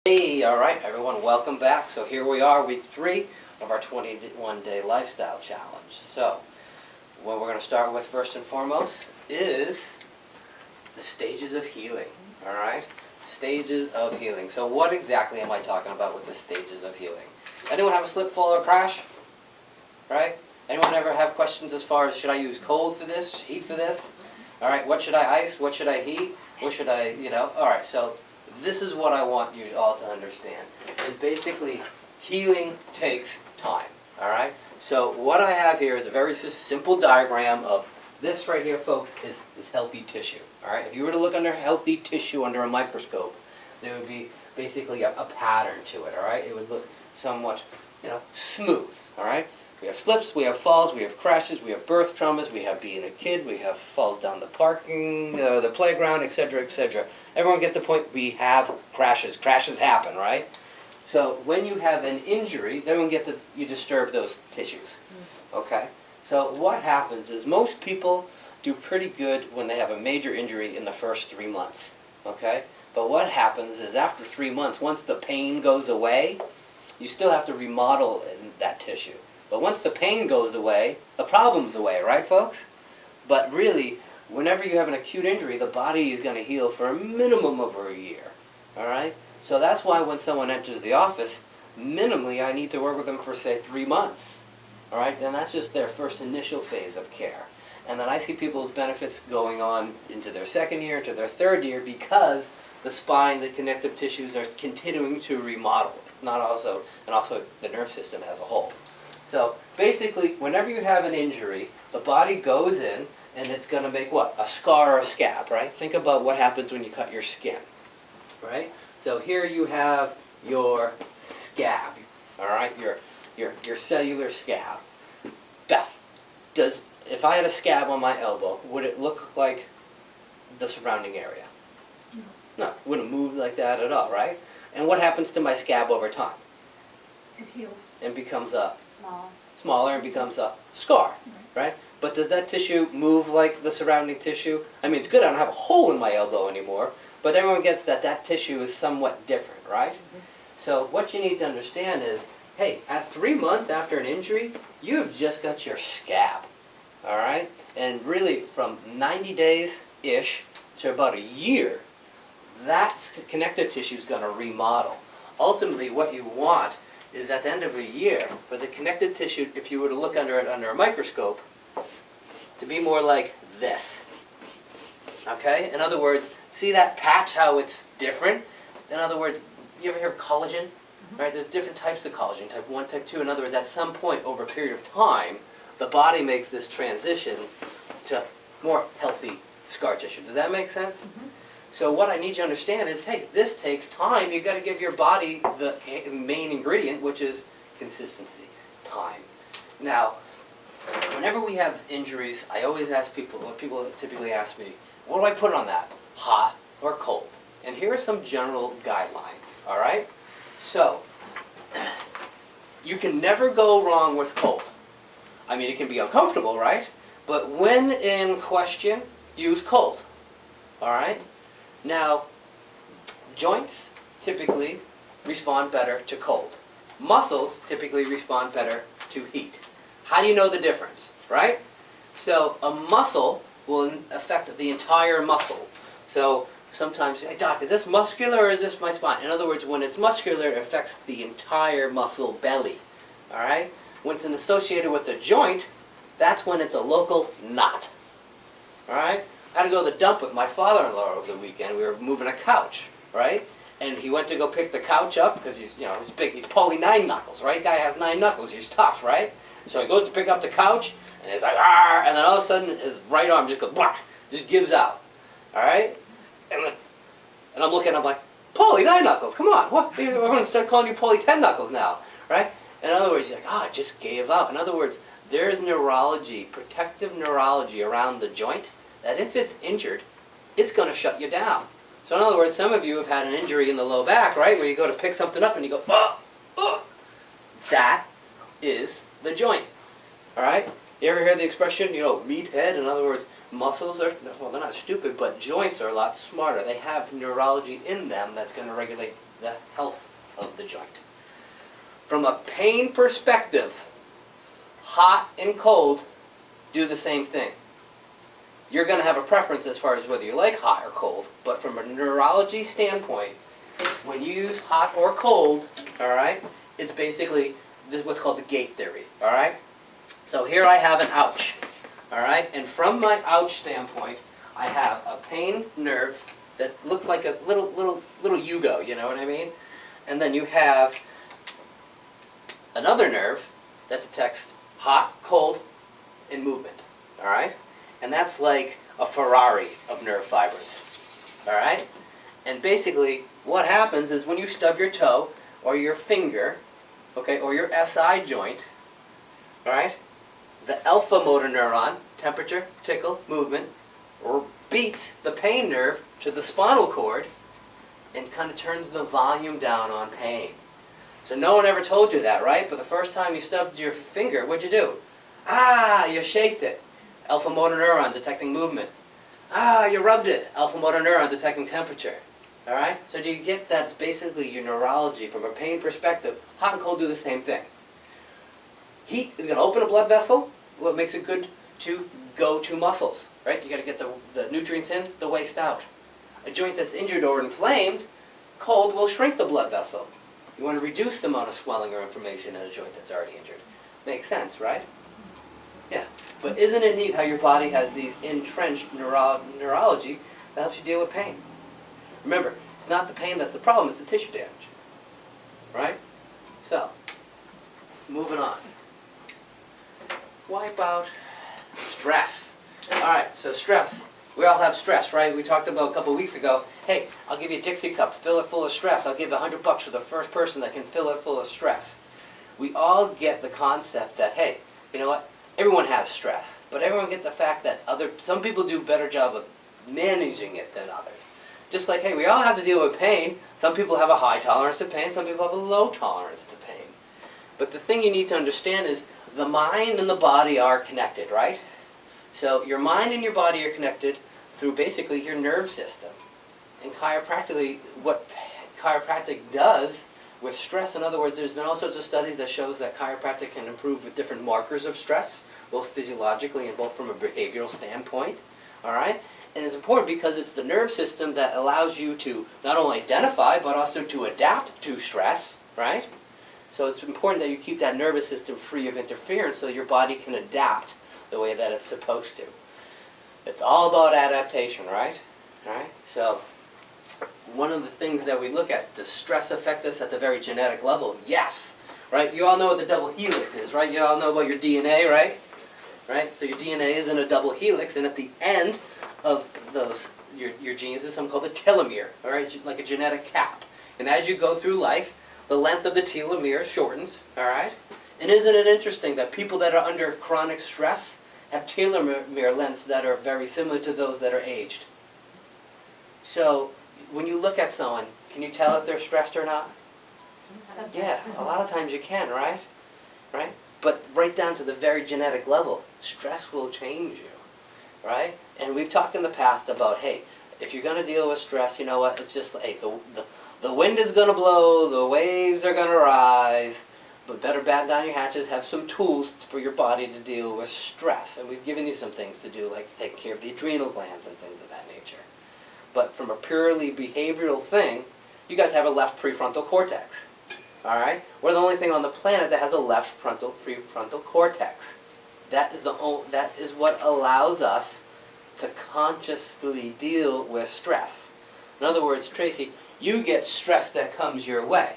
Hey, alright everyone, welcome back. So here we are, week 3 of our 21-day lifestyle challenge. So, what we're going to start with first and foremost is the stages of healing. Alright? Stages of healing. So what exactly am I talking about with the stages of healing? Anyone have a slip, fall, or crash? Right? Anyone ever have questions as far as should I use cold for this, heat for this? Alright, what should I ice? What should I heat? What should I, alright, so this is what I want you all to understand. Is basically, healing takes time. Alright? So what I have here is a very simple diagram of this right here, folks, is healthy tissue. Alright? If you were to look under healthy tissue under a microscope, there would be basically a pattern to it. Alright? It would look somewhat, smooth. Alright? We have slips, we have falls, we have crashes, we have birth traumas, we have being a kid, we have falls down the the playground, etc., etc. Everyone get the point? We have crashes. Crashes happen, right? So when you have an injury, everyone get you disturb those tissues. Okay? So what happens is most people do pretty good when they have a major injury in the first 3 months. Okay? But what happens is after 3 months, once the pain goes away, you still have to remodel that tissue. But once the pain goes away, the problem's away, right folks? But really, whenever you have an acute injury, the body is going to heal for a minimum of a year. Alright? So that's why when someone enters the office, minimally I need to work with them for say 3 months. Alright? And that's just their first initial phase of care. And then I see people's benefits going on into their second year, into their third year, because the spine, the connective tissues are continuing to remodel. And also the nerve system as a whole. So basically, whenever you have an injury, the body goes in and it's going to make what? A scar or a scab, right? Think about what happens when you cut your skin, right? So here you have your scab, all right? Your cellular scab. Beth, if I had a scab on my elbow, would it look like the surrounding area? No, it wouldn't move like that at all, right? And what happens to my scab over time? It heals. And becomes Smaller and becomes a scar, right? But does that tissue move like the surrounding tissue? I mean, it's good I don't have a hole in my elbow anymore, but everyone gets that tissue is somewhat different, right? So what you need to understand is, hey, at 3 months after an injury, you've just got your scab, all right? And really, from 90 days-ish to about a year, that connective tissue is going to remodel. Ultimately, what you want is at the end of a year, for the connective tissue, if you were to look under it under a microscope, to be more like this. Okay? In other words, see that patch, how it's different? In other words, you ever hear of collagen? Right? There's different types of collagen, type 1, type 2. In other words, at some point over a period of time, the body makes this transition to more healthy scar tissue. Does that make sense? So what I need you to understand is, hey, this takes time. You've got to give your body the main ingredient, which is consistency, time. Now, whenever we have injuries, I always ask people typically ask me, what do I put on that? Hot or cold? And here are some general guidelines, all right? So, you can never go wrong with cold. I mean, it can be uncomfortable, right? But when in question, use cold, all right? Now, joints typically respond better to cold. Muscles typically respond better to heat. How do you know the difference, right? So a muscle will affect the entire muscle. So sometimes, hey doc, is this muscular or is this my spine? In other words, when it's muscular, it affects the entire muscle belly. All right? When it's associated with the joint, that's when it's a local knot. All right? I had to go to the dump with my father-in-law over the weekend. We were moving a couch, right? And he went to go pick the couch up because he's big. He's Paulie 9 knuckles, right? Guy has 9 knuckles. He's tough, right? So he goes to pick up the couch, and he's like, "Arr!" And then all of a sudden, his right arm just goes, "Blah!" Just gives out, all right? And I'm looking, I'm like, Paulie 9 knuckles, come on, what? We're going to start calling you Paulie 10 knuckles now, right? In other words, he's like, it just gave out. In other words, there's neurology, protective neurology around the joint, that if it's injured, it's going to shut you down. So in other words, some of you have had an injury in the low back, right, where you go to pick something up and you go, That is the joint, all right? You ever hear the expression, meathead? In other words, muscles are, well, they're not stupid, but joints are a lot smarter. They have neurology in them that's going to regulate the health of the joint. From a pain perspective, hot and cold do the same thing. You're going to have a preference as far as whether you like hot or cold, but from a neurology standpoint, when you use hot or cold, all right, it's basically this is what's called the gate theory, all right? So here I have an ouch, all right? And from my ouch standpoint, I have a pain nerve that looks like a little Yugo, you know what I mean? And then you have another nerve that detects hot, cold, and movement, all right? And that's like a Ferrari of nerve fibers, all right? And basically, what happens is when you stub your toe or your finger, okay, or your SI joint, all right, the alpha motor neuron, temperature, tickle, movement, beats the pain nerve to the spinal cord and kind of turns the volume down on pain. So no one ever told you that, right? But the first time you stubbed your finger, what'd you do? Ah, you shaked it. Alpha motor neuron detecting movement. Ah, you rubbed it. Alpha motor neuron detecting temperature. All right? So do you get that's basically your neurology from a pain perspective? Hot and cold do the same thing. Heat is going to open a blood vessel. What makes it good to go to muscles, right? You got to get the nutrients in, the waste out. A joint that's injured or inflamed, cold will shrink the blood vessel. You want to reduce the amount of swelling or inflammation in a joint that's already injured. Makes sense, right? Yeah. But isn't it neat how your body has these entrenched neurology that helps you deal with pain? Remember, it's not the pain that's the problem, it's the tissue damage. Right? So, moving on. Wipe out stress. Alright, so stress. We all have stress, right? We talked about a couple of weeks ago, hey, I'll give you a Dixie cup, fill it full of stress. I'll give you $100 for the first person that can fill it full of stress. We all get the concept that, hey, you know what? Everyone has stress, but everyone gets the fact that some people do a better job of managing it than others. Just like, hey, we all have to deal with pain. Some people have a high tolerance to pain, some people have a low tolerance to pain. But the thing you need to understand is the mind and the body are connected, right? So your mind and your body are connected through basically your nerve system. And chiropractically, what chiropractic does with stress, in other words, there's been all sorts of studies that shows that chiropractic can improve with different markers of stress, both physiologically and both from a behavioral standpoint, all right? And it's important because it's the nerve system that allows you to not only identify, but also to adapt to stress, right? So it's important that you keep that nervous system free of interference so your body can adapt the way that it's supposed to. It's all about adaptation, right? All right? So one of the things that we look at, does stress affect us at the very genetic level? Yes. Right? You all know what the double helix is, right? You all know about your DNA, right? Right? So your DNA is in a double helix, and at the end of those, your genes is something called a telomere, all right? Like a genetic cap. And as you go through life, the length of the telomere shortens, all right? And isn't it interesting that people that are under chronic stress have telomere lengths that are very similar to those that are aged? So when you look at someone, can you tell if they're stressed or not? Yeah, a lot of times you can, right? Right? But right down to the very genetic level, stress will change you, right? And we've talked in the past about, hey, if you're going to deal with stress, you know what, it's just, hey, the wind is going to blow, the waves are going to rise, but better batten down your hatches, have some tools for your body to deal with stress. And we've given you some things to do, like take care of the adrenal glands and things of that nature. But from a purely behavioral thing, you guys have a left prefrontal cortex. All right? We're the only thing on the planet that has a left prefrontal cortex. That is what allows us to consciously deal with stress. In other words, Tracy, you get stress that comes your way.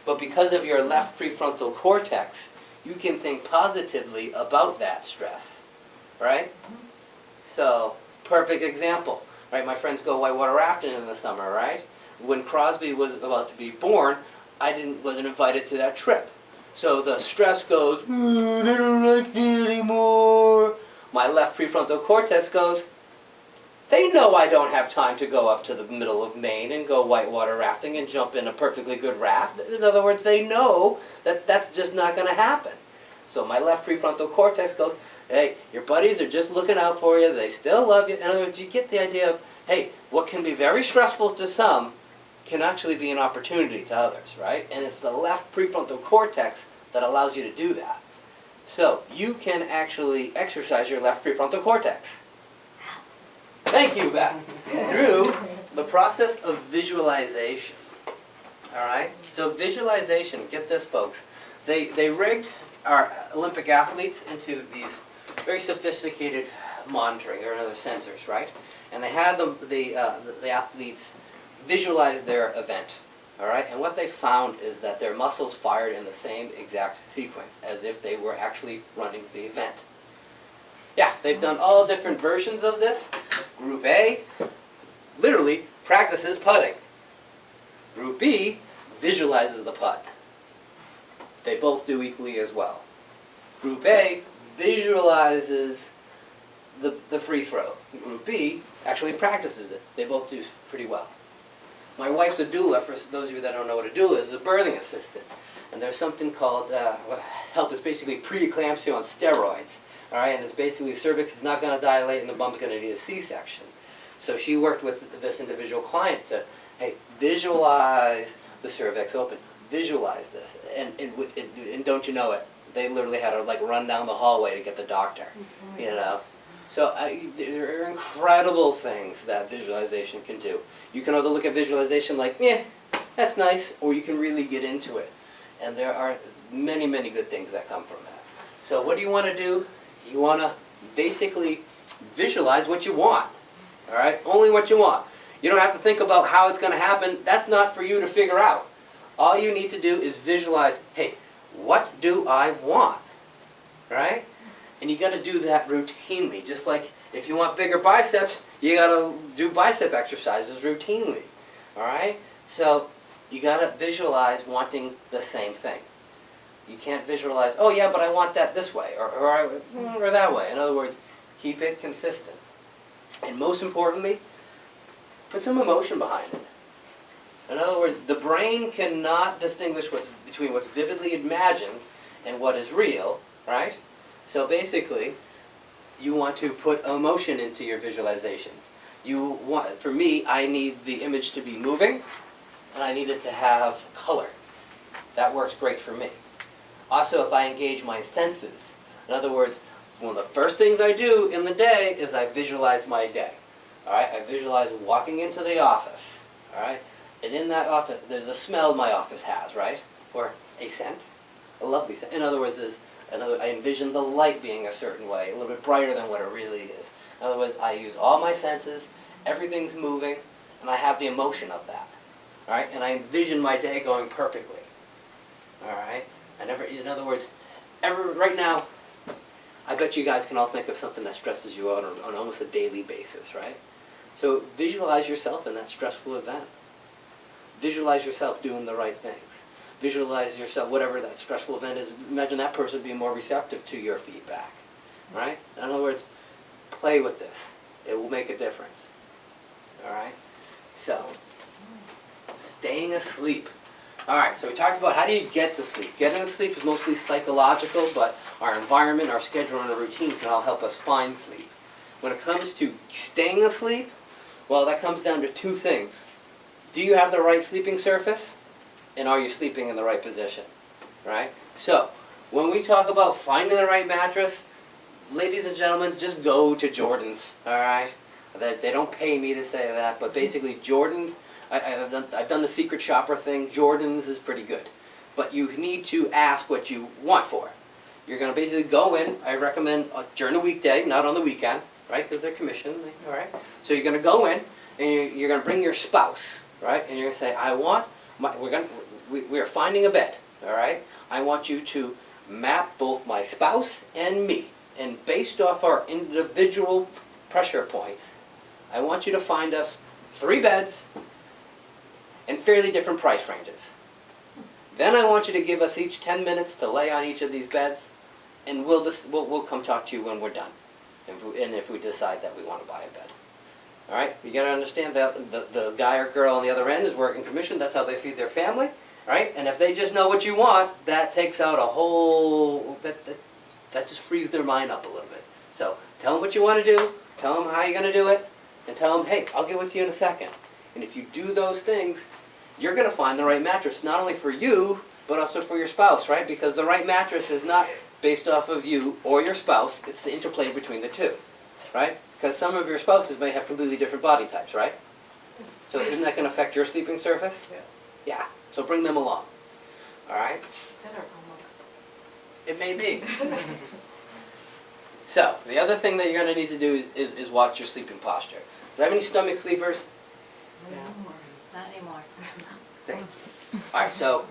But because of your left prefrontal cortex, you can think positively about that stress. Right? So, perfect example. Right? My friends go whitewater rafting in the summer, right? When Crosby was about to be born, I wasn't invited to that trip. So the stress goes, they don't like me anymore. My left prefrontal cortex goes, they know I don't have time to go up to the middle of Maine and go whitewater rafting and jump in a perfectly good raft. In other words, they know that that's just not going to happen. So my left prefrontal cortex goes, hey, your buddies are just looking out for you. They still love you. In other words, you get the idea of, hey, what can be very stressful to some can actually be an opportunity to others, right? And it's the left prefrontal cortex that allows you to do that. So you can actually exercise your left prefrontal cortex. Thank you, Beth. Through the process of visualization. All right? So visualization, get this, folks. They rigged our Olympic athletes into these very sophisticated monitoring or other sensors, right? And they had the athletes visualize their event. All right? And what they found is that their muscles fired in the same exact sequence as if they were actually running the event. Yeah, they've done all different versions of this. Group A literally practices putting. Group B visualizes the putt. They both do equally as well. Group A visualizes the free throw. Group B actually practices it. They both do pretty well. My wife's a doula. For those of you that don't know what a doula is, a birthing assistant. And there's something called, HELP is basically preeclampsia on steroids. All right, and it's basically cervix is not going to dilate and the bump's going to need a C-section. So she worked with this individual client to, hey, visualize the cervix open. Visualize this. And don't you know it, they literally had to like run down the hallway to get the doctor, you know. So there are incredible things that visualization can do. You can either look at visualization like, yeah, that's nice, or you can really get into it. And there are many, many good things that come from that. So what do you want to do? You want to basically visualize what you want, all right? Only what you want. You don't have to think about how it's going to happen. That's not for you to figure out. All you need to do is visualize, hey, what do I want, right? And you got to do that routinely. Just like if you want bigger biceps, you got to do bicep exercises routinely, all right? So you got to visualize wanting the same thing. You can't visualize, oh yeah, but I want that this way, or that way. In other words, keep it consistent. And most importantly, put some emotion behind it. In other words, the brain cannot distinguish between what's vividly imagined and what is real, right? So basically, you want to put emotion into your visualizations. For me, I need the image to be moving, and I need it to have color. That works great for me. Also, if I engage my senses, in other words, one of the first things I do in the day is I visualize my day. All right, I visualize walking into the office. All right, and in that office, there's a smell my office has, right, or a scent, a lovely scent. In other words, I envision the light being a certain way, a little bit brighter than what it really is. In other words, I use all my senses, everything's moving, and I have the emotion of that. All right, and I envision my day going perfectly. All right. In other words, right now, I bet you guys can all think of something that stresses you out on almost a daily basis, right? So visualize yourself in that stressful event. Visualize yourself doing the right things. Visualize yourself, whatever that stressful event is, imagine that person being more receptive to your feedback, right? In other words, play with this. It will make a difference, all right? So, staying asleep. All right, so we talked about how do you get to sleep. Getting to sleep is mostly psychological, but our environment, our schedule, and our routine can all help us find sleep. When it comes to staying asleep, well, that comes down to two things. Do you have the right sleeping surface? And are you sleeping in the right position? Right? So, when we talk about finding the right mattress, ladies and gentlemen, just go to Jordan's, all right? They don't pay me to say that, but basically Jordan's, I've done the secret shopper thing. Jordan's is pretty good. But you need to ask what you want for it. You're going to basically go in, I recommend during the weekday, not on the weekend, right, because they're commissioned, all right? So you're going to go in, and you're going to bring your spouse, right? And you're going to say, we are finding a bed, all right? I want you to map both my spouse and me. And based off our individual pressure points, I want you to find us 3 beds in fairly different price ranges. Then I want you to give us each 10 minutes to lay on each of these beds, and we'll come talk to you when we're done, and if we decide that we want to buy a bed. All right? You got to understand that the guy or girl on the other end is working commission. That's how they feed their family, right? And if they just know what you want, that takes out a whole that just frees their mind up a little bit. So tell them what you want to do, tell them how you're going to do it, and tell them, hey, I'll get with you in a second. And if you do those things, you're going to find the right mattress, not only for you, but also for your spouse, right? Because the right mattress is not based off of you or your spouse, it's the interplay between the two, right? Because some of your spouses may have completely different body types, right? So isn't that going to affect your sleeping surface? Yeah. Yeah, so bring them along, all right? Is that our homework? It may be. So, the other thing that you're going to need to do is watch your sleeping posture. Do you have any stomach sleepers? Not anymore. Thank you. All right, so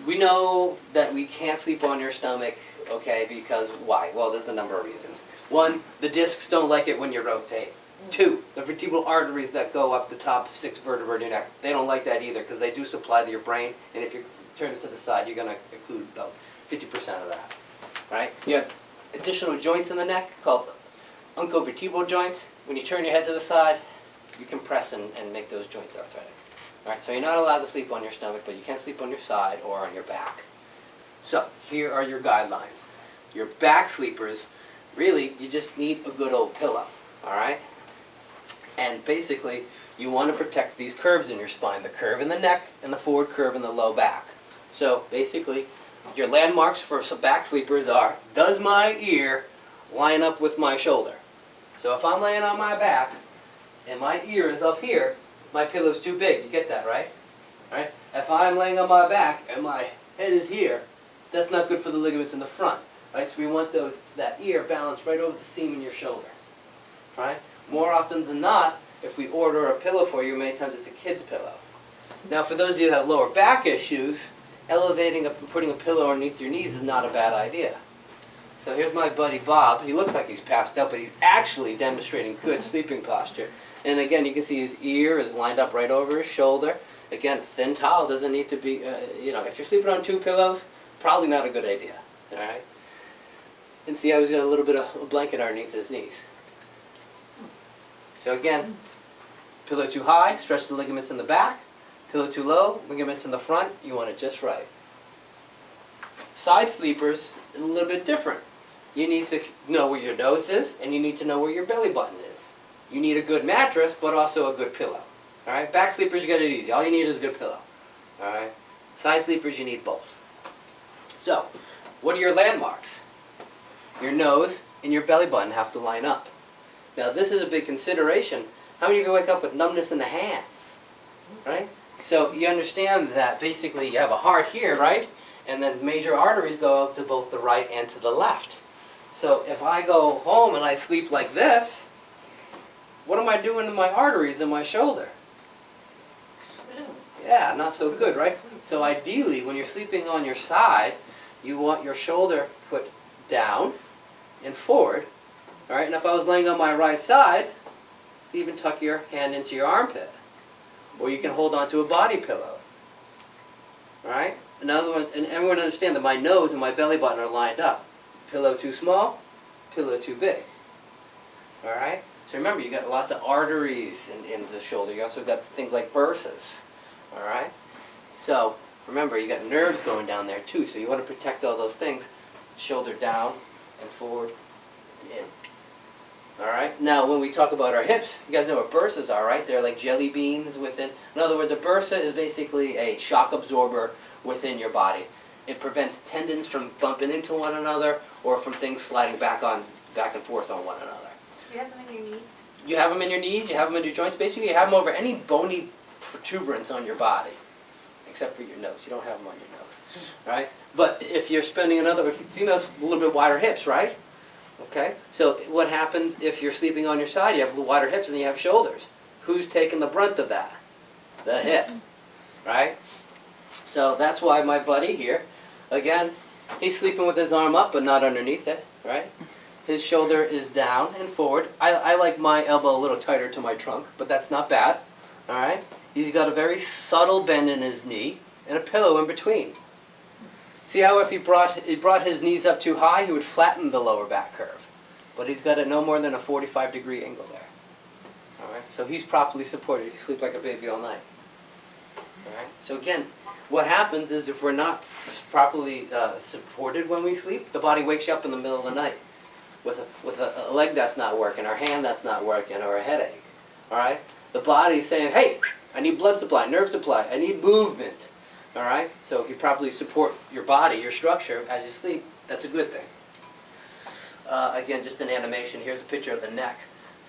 we know that we can't sleep on your stomach, okay, because why? Well, there's a number of reasons. One, the discs don't like it when you rotate. Two, the vertebral arteries that go up the top 6 vertebrae in your neck, they don't like that either because they do supply to your brain, and if you turn it to the side, you're going to include about 50% of that, right? You have additional joints in the neck called uncovertebral joints. When you turn your head to the side, you compress and make those joints arthritic. All right, so you're not allowed to sleep on your stomach, but you can sleep on your side or on your back. So here are your guidelines. Your back sleepers, really, you just need a good old pillow, all right? And basically, you want to protect these curves in your spine, the curve in the neck and the forward curve in the low back. So basically, your landmarks for some back sleepers are, does my ear line up with my shoulder? So if I'm laying on my back and my ear is up here, my pillow's too big. You get that, right? Right? If I'm laying on my back and my head is here, that's not good for the ligaments in the front. Right? So we want that ear balanced right over the seam in your shoulder. Right? More often than not, if we order a pillow for you, many times it's a kid's pillow. Now for those of you that have lower back issues, putting a pillow underneath your knees is not a bad idea. So here's my buddy Bob. He looks like he's passed out, but he's actually demonstrating good sleeping posture. And again, you can see his ear is lined up right over his shoulder. Again, thin towel doesn't need to be, if you're sleeping on 2 pillows, probably not a good idea. All right? And see how he's got a little bit of a blanket underneath his knees. So again, pillow too high, stretch the ligaments in the back. Pillow too low, ligaments in the front, you want it just right. Side sleepers is a little bit different. You need to know where your nose is, and you need to know where your belly button is. You need a good mattress, but also a good pillow. All right? Back sleepers, you get it easy. All you need is a good pillow. All right? Side sleepers, you need both. So, what are your landmarks? Your nose and your belly button have to line up. Now, this is a big consideration. How many of you wake up with numbness in the hands? Right? So, you understand that basically you have a heart here, right? And then major arteries go up to both the right and to the left. So, if I go home and I sleep like this, what am I doing to my arteries in my shoulder? Yeah, not so good, right? So ideally, when you're sleeping on your side, you want your shoulder put down and forward. All right, and if I was laying on my right side, even tuck your hand into your armpit. Or you can hold onto a body pillow. All right? In other words, and everyone understand that my nose and my belly button are lined up. Pillow too small, pillow too big. All right? So remember, you got lots of arteries in the shoulder. You also got things like bursas. All right? So remember, you got nerves going down there too. So you want to protect all those things. Shoulder down and forward and in. All right? Now, when we talk about our hips, you guys know what bursas are, right? They're like jelly beans within. In other words, a bursa is basically a shock absorber within your body. It prevents tendons from bumping into one another or from things sliding back and forth on one another. You have them in your knees? You have them in your knees, you have them in your joints. Basically, you have them over any bony protuberance on your body, except for your nose. You don't have them on your nose, right? But if you're spending if females have a little bit wider hips, right? Okay. So what happens if you're sleeping on your side? You have wider hips and you have shoulders. Who's taking the brunt of that? The hip, right? So that's why my buddy here, again, he's sleeping with his arm up but not underneath it, right? His shoulder is down and forward. I like my elbow a little tighter to my trunk, but that's not bad. All right? He's got a very subtle bend in his knee and a pillow in between. See how if he brought his knees up too high, he would flatten the lower back curve. But he's got it no more than a 45-degree angle there. All right? So he's properly supported. He sleeps like a baby all night. All right? So again, what happens is if we're not properly supported when we sleep, the body wakes you up in the middle of the night with a leg that's not working, or a hand that's not working, or a headache. All right? The body's saying, hey, I need blood supply, nerve supply, I need movement. All right? So if you properly support your body, your structure, as you sleep, that's a good thing. Again, just an animation. Here's a picture of the neck.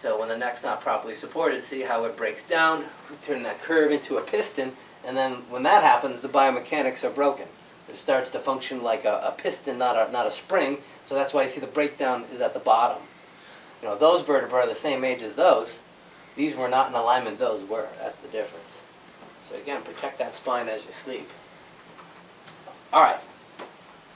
So when the neck's not properly supported, see how it breaks down, we turn that curve into a piston, and then when that happens, the biomechanics are broken. It starts to function like a piston, not a spring, so that's why you see the breakdown is at the bottom. You know, those vertebrae are the same age as those. These were not in alignment, those were. That's the difference. So again, protect that spine as you sleep. All right,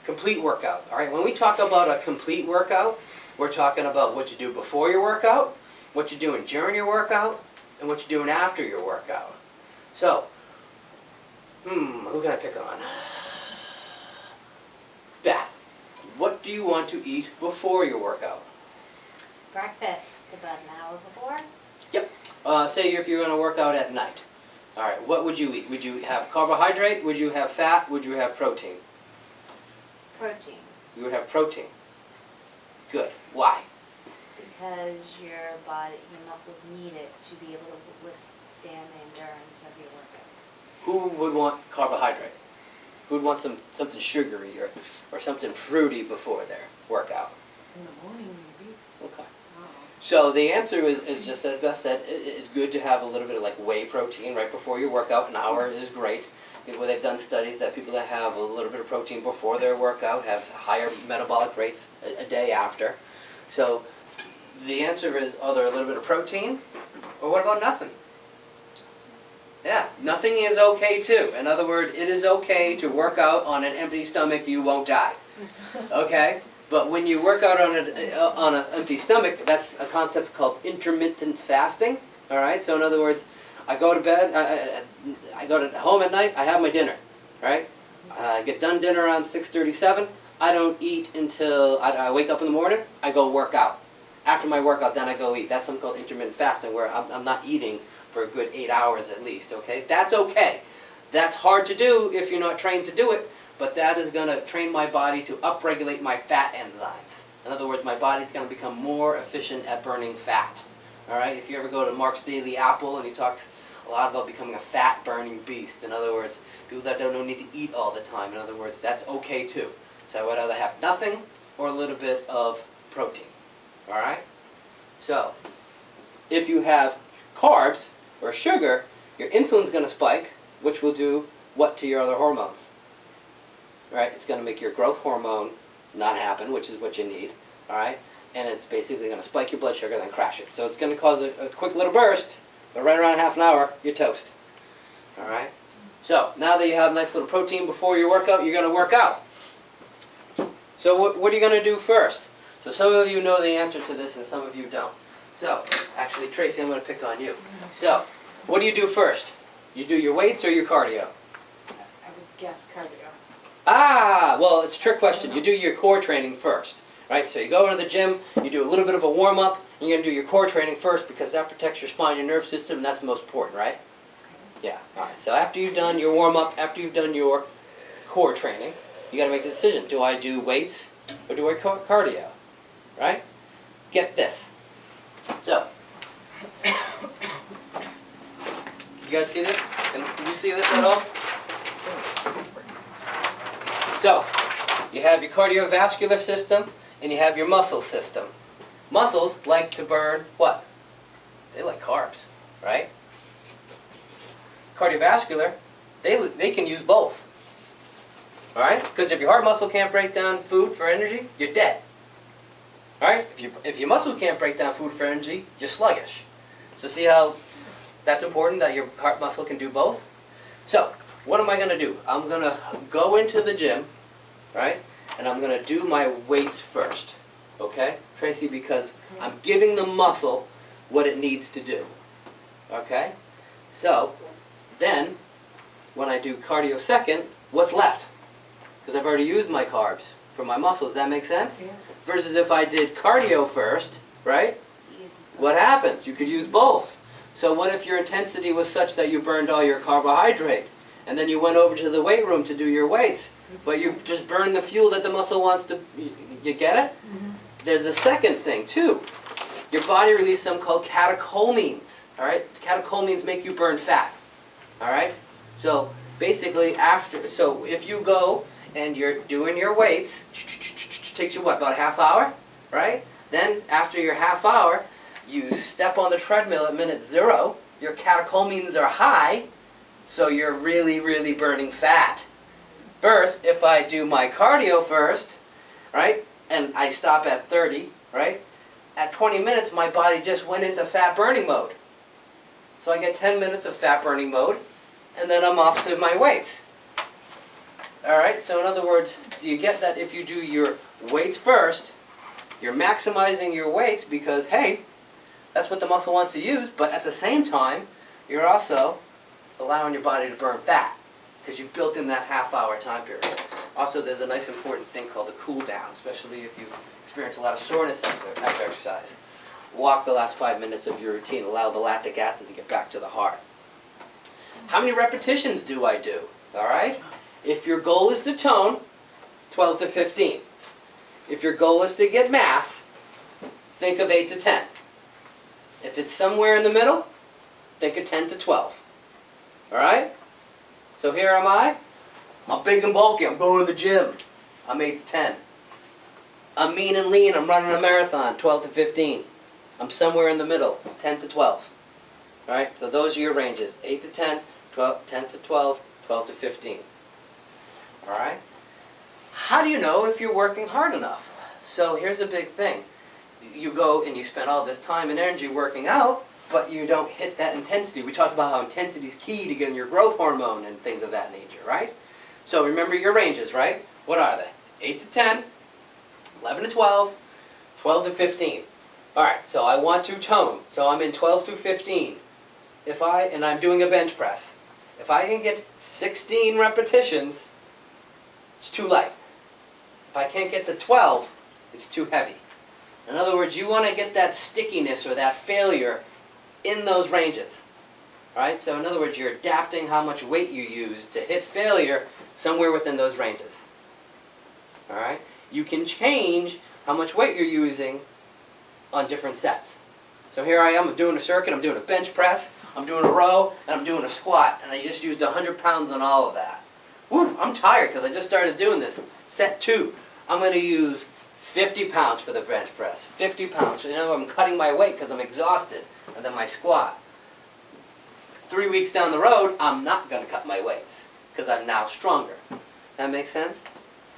complete workout. All right, when we talk about a complete workout, we're talking about what you do before your workout, what you're doing during your workout, and what you're doing after your workout. So, who can I pick on? Beth, what do you want to eat before your workout? Breakfast about an hour before. Yep. Say if you're going to work out at night. All right, what would you eat? Would you have carbohydrate? Would you have fat? Would you have protein? Protein. You would have protein. Good. Why? Because your body, your muscles need it to be able to withstand the endurance of your workout. Who would want carbohydrate? Who would want something sugary or something fruity before their workout? In the morning, maybe. Okay. Oh. So the answer is just as Beth said, it's good to have a little bit of like whey protein right before your workout. An hour is great. Where they've done studies that people that have a little bit of protein before their workout have higher metabolic rates a day after. So the answer is either a little bit of protein, or what about nothing? Yeah, nothing is okay too. In other words, it is okay to work out on an empty stomach, you won't die. Okay? But when you work out on an empty stomach, that's a concept called intermittent fasting. All right? So in other words, I go to bed, I go to home at night, I have my dinner. Right? I get done dinner around 6:37. I don't eat until I wake up in the morning, I go work out. After my workout, then I go eat. That's something called intermittent fasting, where I'm not eating for a good 8 hours at least, okay? That's okay. That's hard to do if you're not trained to do it, but that is going to train my body to upregulate my fat enzymes. In other words, my body's going to become more efficient at burning fat. All right? If you ever go to Mark's Daily Apple, and he talks a lot about becoming a fat-burning beast. In other words, people that don't need to eat all the time. In other words, that's okay too. So I would either have nothing or a little bit of protein. All right? So, if you have carbs or sugar, your insulin's going to spike, which will do what to your other hormones? Right? It's going to make your growth hormone not happen, which is what you need. All right? And it's basically going to spike your blood sugar, then crash it. So it's going to cause a quick little burst, but right around half an hour, you're toast. All right? So, now that you have a nice little protein before your workout, you're going to work out. So what are you going to do first? So some of you know the answer to this and some of you don't. So, actually Tracy, I'm going to pick on you. So, what do you do first? You do your weights or your cardio? I would guess cardio. Ah, well, it's a trick question. You do your core training first, right? So you go into the gym, you do a little bit of a warm-up, and you're going to do your core training first because that protects your spine, your nerve system, and that's the most important, right? Yeah, all right. So after you've done your warm-up, after you've done your core training, you got to make the decision. Do I do weights or do I cardio? Right? Get this. So, you guys see this? Can you see this at all? So, you have your cardiovascular system and you have your muscle system. Muscles like to burn what? They like carbs, right? Cardiovascular, they can use both. All right? Because if your heart muscle can't break down food for energy, you're dead. All right? If your muscle can't break down food for energy, you're sluggish. So see how that's important that your heart muscle can do both? So, what am I going to do? I'm going to go into the gym, right? And I'm going to do my weights first. Okay? Tracy, because I'm giving the muscle what it needs to do. Okay? So, then, when I do cardio second, what's left? Because I've already used my carbs for my muscles. Does that make sense? Yeah. Versus if I did cardio first, right? What happens? You could use both. So what if your intensity was such that you burned all your carbohydrate, and then you went over to the weight room to do your weights, but you just burned the fuel that the muscle wants to... You get it? Mm-hmm. There's a second thing, too. Your body releases something called catecholamines. All right? Catecholamines make you burn fat. All right? So basically so if you go and you're doing your weights, takes you what, about a half hour, right? Then after your half hour, you step on the treadmill at minute 0, your catecholamines are high, so you're really, really burning fat. First, if I do my cardio first, right, and I stop at 30, right, at 20 minutes my body just went into fat burning mode. So I get 10 minutes of fat burning mode, and then I'm off to my weights. Alright, so in other words, do you get that if you do your weights first, you're maximizing your weights because, hey, that's what the muscle wants to use, but at the same time, you're also allowing your body to burn fat because you built in that half-hour time period. Also, there's a nice important thing called the cool down, especially if you experience a lot of soreness after exercise. Walk the last 5 minutes of your routine, allow the lactic acid to get back to the heart. How many repetitions do I do? Alright? If your goal is to tone, 12 to 15. If your goal is to get mass, think of 8 to 10. If it's somewhere in the middle, think of 10 to 12. Alright? So here am I. I'm big and bulky. I'm going to the gym. I'm 8 to 10. I'm mean and lean. I'm running a marathon, 12 to 15. I'm somewhere in the middle, 10 to 12. Alright? So those are your ranges. 8 to 10, 10 to 12, 12 to 15. Alright? How do you know if you're working hard enough? So here's a big thing. You go and you spend all this time and energy working out, but you don't hit that intensity. We talked about how intensity is key to getting your growth hormone and things of that nature, right? So remember your ranges, right? What are they? 8 to 10, 11 to 12, 12 to 15. Alright, so I want to tone. So I'm in 12 to 15. And I'm doing a bench press. If I can get 16 repetitions, it's too light. If I can't get to 12, it's too heavy. In other words, you want to get that stickiness or that failure in those ranges. Alright, so in other words, you're adapting how much weight you use to hit failure somewhere within those ranges. Alright, you can change how much weight you're using on different sets. So here I am, I'm doing a circuit, I'm doing a bench press, I'm doing a row, and I'm doing a squat, and I just used 100 pounds on all of that. Woo, I'm tired because I just started doing this. Set 2, I'm going to use 50 pounds for the bench press. 50 pounds. So, you know, I'm cutting my weight because I'm exhausted. And then my squat. 3 weeks down the road, I'm not going to cut my weights because I'm now stronger. That makes sense?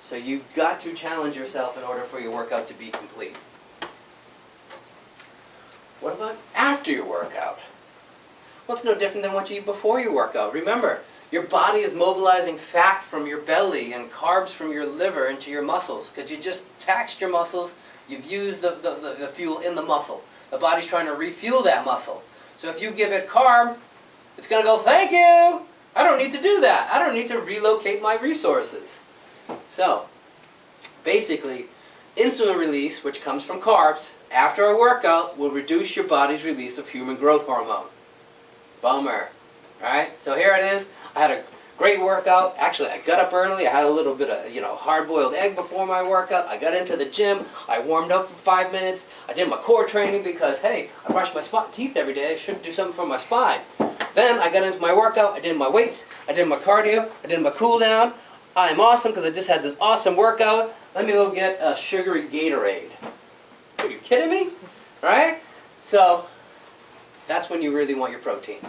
So you've got to challenge yourself in order for your workout to be complete. What about after your workout? Well, it's no different than what you eat before your workout. Remember, your body is mobilizing fat from your belly and carbs from your liver into your muscles because you just taxed your muscles. You've used the fuel in the muscle. The body's trying to refuel that muscle. So if you give it carb, it's going to go, thank you. I don't need to do that. I don't need to relocate my resources. So basically, insulin release, which comes from carbs, after a workout will reduce your body's release of human growth hormone. Bummer. Alright, so here it is. I had a great workout. Actually, I got up early. I had a little bit of, hard-boiled egg before my workout. I got into the gym. I warmed up for 5 minutes. I did my core training because, hey, I brush my teeth every day. I should do something for my spine. Then I got into my workout. I did my weights. I did my cardio. I did my cool down. I'm awesome because I just had this awesome workout. Let me go get a sugary Gatorade. Are you kidding me? Right? So that's when you really want your protein.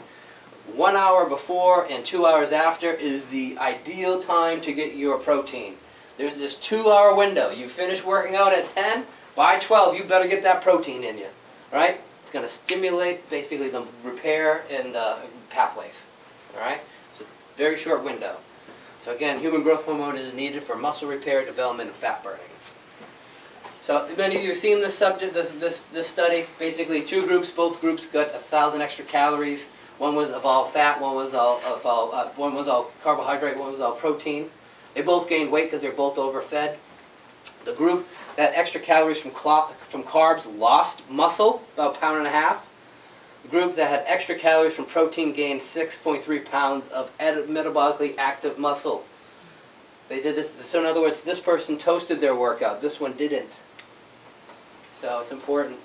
1 hour before and 2 hours after is the ideal time to get your protein. There's this 2-hour window. You finish working out at 10, by 12 you better get that protein in you. Right? It's going to stimulate basically the repair and pathways. Alright? It's a very short window. So again, human growth hormone is needed for muscle repair, development, and fat burning. So many of you have seen this subject, this study. Basically 2 groups, both groups got 1,000 extra calories. One was of all fat, one was all carbohydrate, one was all protein. They both gained weight because they're both overfed. The group that had extra calories from carbs lost muscle, about 1.5 pounds. The group that had extra calories from protein gained 6.3 pounds of metabolically active muscle. They did this, so in other words, this person toasted their workout, this one didn't. So it's important.